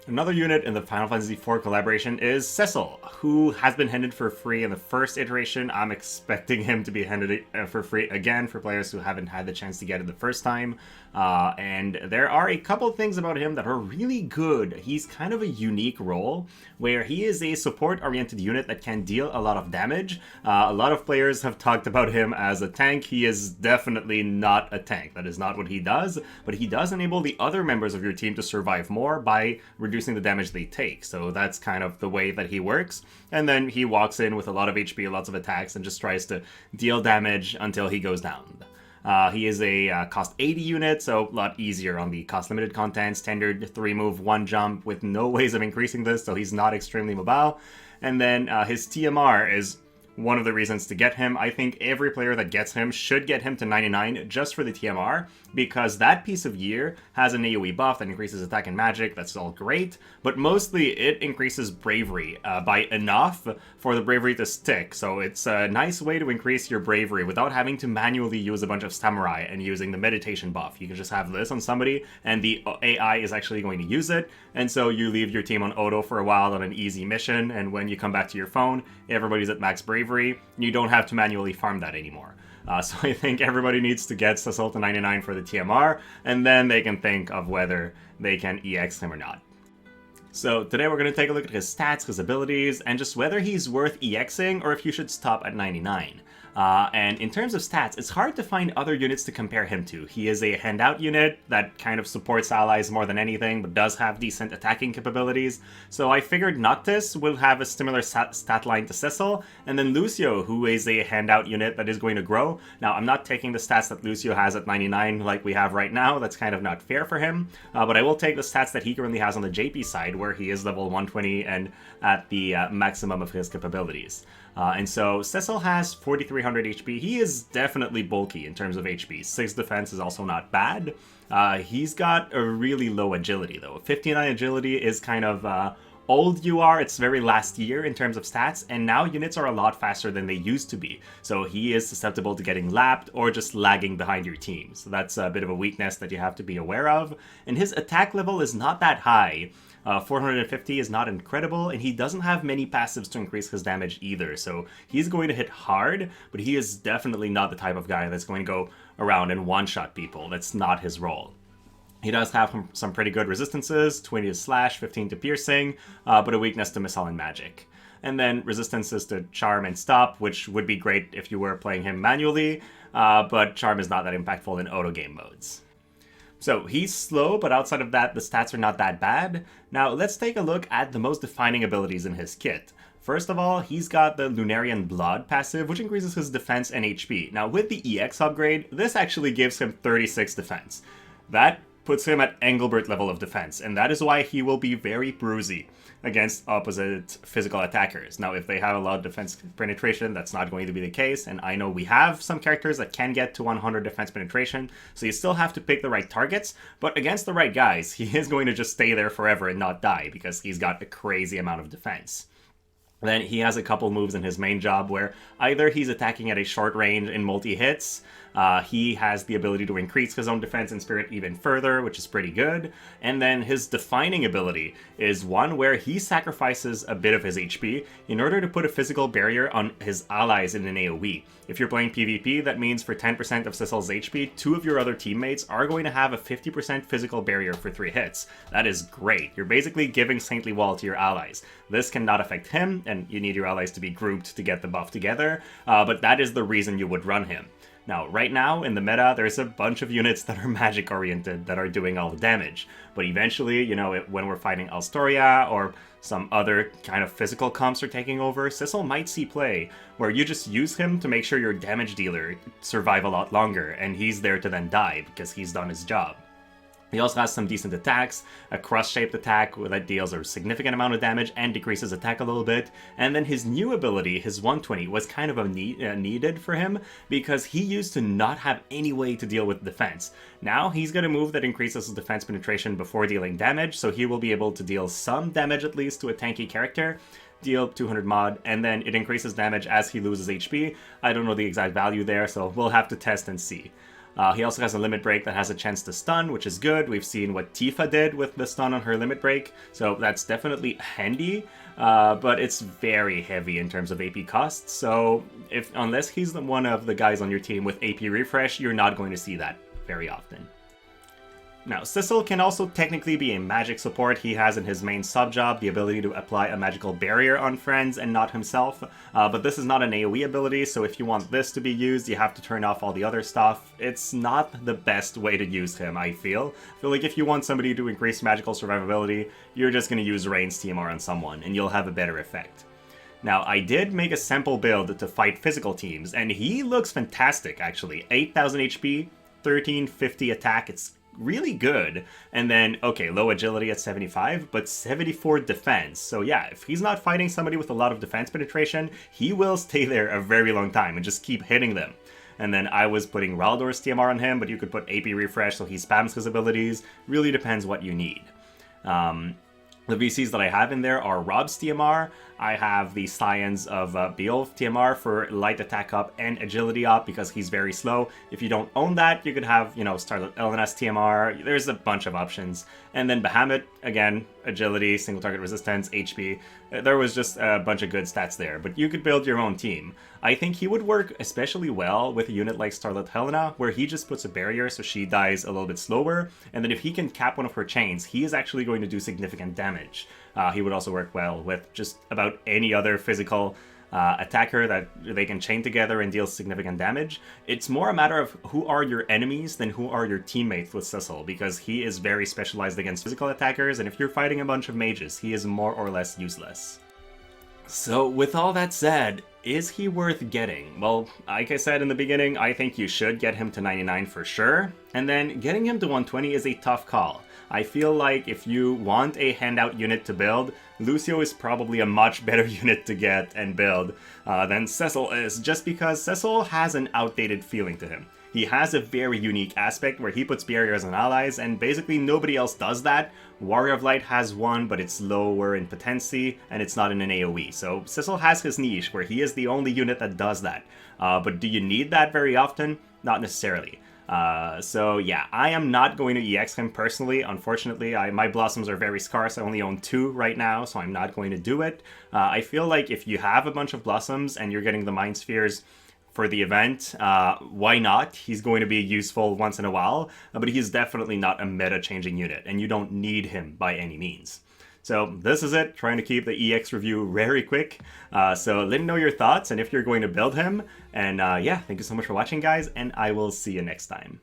Another unit in the Final Fantasy IV collaboration is Cecil, who has been handed for free in the first iteration. I'm expecting him to be handed for free again for players who haven't had the chance to get it the first time. And there are a couple things about him that are really good. He's kind of a unique role where he is a support-oriented unit that can deal a lot of damage. A lot of players have talked about him as a tank. He is definitely not a tank. That is not what he does, but he does enable the other members of your team to survive more by reducing the damage they take. So that's kind of the way that he works. And then he walks in with a lot of HP, lots of attacks, and just tries to deal damage until he goes down. He is a cost 80 unit, so a lot easier on the cost limited content. Standard 3 move, 1 jump with no ways of increasing this, so he's not extremely mobile. And then his TMR is one of the reasons to get him. I think every player that gets him should get him to 99 just for the TMR, because that piece of gear has an AoE buff that increases attack and magic. That's all great, but mostly it increases bravery by enough for the bravery to stick. So it's a nice way to increase your bravery without having to manually use a bunch of samurai and using the meditation buff. You can just have this on somebody and the AI is actually going to use it, and so you leave your team on auto for a while on an easy mission, and when you come back to your phone, everybody's at max bravery. You don't have to manually farm that anymore. So I think everybody needs to get Cecil to 99 for the TMR, and then they can think of whether they can EX him or not. So today we're going to take a look at his stats, his abilities, and just whether he's worth EXing or if you should stop at 99. And in terms of stats, it's hard to find other units to compare him to. He is a handout unit that kind of supports allies more than anything, but does have decent attacking capabilities. So I figured Noctis will have a similar stat line to Cecil, and then Lucio, who is a handout unit that is going to grow. Now, I'm not taking the stats that Lucio has at 99 like we have right now. That's kind of not fair for him. But I will take the stats that he currently has on the JP side, where he is level 120 and at the maximum of his capabilities. And so Cecil has 4,300 HP. He is definitely bulky in terms of HP. 6 defense is also not bad. He's got a really low agility, though. 59 agility is kind of old UR. It's very last year in terms of stats, and now units are a lot faster than they used to be. So he is susceptible to getting lapped or just lagging behind your team. So that's a bit of a weakness that you have to be aware of. And his attack level is not that high. 450 is not incredible, and he doesn't have many passives to increase his damage either, so he's going to hit hard, but he is definitely not the type of guy that's going to go around and one-shot people. That's not his role. He does have some pretty good resistances, 20 to slash, 15 to piercing, but a weakness to missile and magic. And then resistances to charm and stop, which would be great if you were playing him manually, but charm is not that impactful in auto game modes. So he's slow, but outside of that, the stats are not that bad. Now let's take a look at the most defining abilities in his kit. First of all, he's got the Lunarian Blood passive, which increases his defense and HP. Now with the EX upgrade, this actually gives him 36 defense. That puts him at Engelbert level of defense, and that is why he will be very bruisey against opposite physical attackers. Now, if they have a lot of defense penetration, that's not going to be the case, and I know we have some characters that can get to 100 defense penetration, so you still have to pick the right targets, but against the right guys, he is going to just stay there forever and not die, because he's got a crazy amount of defense. Then he has a couple moves in his main job where either he's attacking at a short range in multi-hits, he has the ability to increase his own defense and spirit even further, which is pretty good, and then his defining ability is one where he sacrifices a bit of his HP in order to put a physical barrier on his allies in an AoE. If you're playing PvP, that means for 10% of Cecil's HP, 2 of your other teammates are going to have a 50% physical barrier for 3 hits. That is great. You're basically giving Saintly Wall to your allies. This cannot affect him, and you need your allies to be grouped to get the buff together, but that is the reason you would run him. Now, right now, in the meta, there's a bunch of units that are magic-oriented that are doing all the damage. But eventually, you know, when we're fighting Alstoria or some other kind of physical comps are taking over, Cecil might see play, where you just use him to make sure your damage dealer survive a lot longer, and he's there to then die because he's done his job. He also has some decent attacks, a cross-shaped attack that deals a significant amount of damage and decreases attack a little bit, and then his new ability, his 120, was kind of needed for him because he used to not have any way to deal with defense. Now he's got a move that increases his defense penetration before dealing damage, so he will be able to deal some damage at least to a tanky character, deal 200 mod, and then it increases damage as he loses HP. I don't know the exact value there, so we'll have to test and see. He also has a limit break that has a chance to stun, which is good. We've seen what Tifa did with the stun on her limit break, so that's definitely handy, but it's very heavy in terms of AP costs, so unless he's one of the guys on your team with AP refresh, you're not going to see that very often. Now, Cecil can also technically be a magic support. He has in his main sub-job the ability to apply a magical barrier on friends and not himself, but this is not an AoE ability, so if you want this to be used, you have to turn off all the other stuff. It's not the best way to use him, I feel. I feel like if you want somebody to increase magical survivability, you're just going to use Rain's TMR on someone, and you'll have a better effect. Now, I did make a sample build to fight physical teams, and he looks fantastic, actually. 8,000 HP, 1350 attack, it's really good. And then, okay, low agility at 75, but 74 defense. So yeah, if he's not fighting somebody with a lot of defense penetration, he will stay there a very long time and just keep hitting them. And then I was putting Raldor's TMR on him, but you could put AP refresh so he spams his abilities. Really depends what you need. The VCs that I have in there are Rob's TMR. I have the Scions of Beowulf TMR for light attack up and agility up because he's very slow. If you don't own that, you could have, Starlet Elena's TMR. There's a bunch of options. And then Bahamut, again, agility, single target resistance, HP. There was just a bunch of good stats there, but you could build your own team. I think he would work especially well with a unit like Starlet Helena, where he just puts a barrier so she dies a little bit slower, and then if he can cap one of her chains, he is actually going to do significant damage. He would also work well with just about any other physical attacker that they can chain together and deal significant damage. It's more a matter of who are your enemies than who are your teammates with Cecil, because he is very specialized against physical attackers, and if you're fighting a bunch of mages, he is more or less useless. So with all that said, is he worth getting? Well, like I said in the beginning, I think you should get him to 99 for sure, and then getting him to 120 is a tough call. I feel like if you want a handout unit to build, Lucio is probably a much better unit to get and build than Cecil is, just because Cecil has an outdated feeling to him. He has a very unique aspect where he puts barriers on allies, and basically nobody else does that. Warrior of Light has one, but it's lower in potency, and it's not in an AoE. So Cecil has his niche, where he is the only unit that does that. But do you need that very often? Not necessarily. So yeah, I am not going to EX him personally. Unfortunately, my Blossoms are very scarce. I only own 2 right now, so I'm not going to do it. I feel like if you have a bunch of Blossoms and you're getting the Mind Spheres for the event, why not? He's going to be useful once in a while, but he's definitely not a meta-changing unit, and you don't need him by any means. So this is it, trying to keep the EX review very quick. So let me know your thoughts and if you're going to build him. And yeah, thank you so much for watching, guys, and I will see you next time.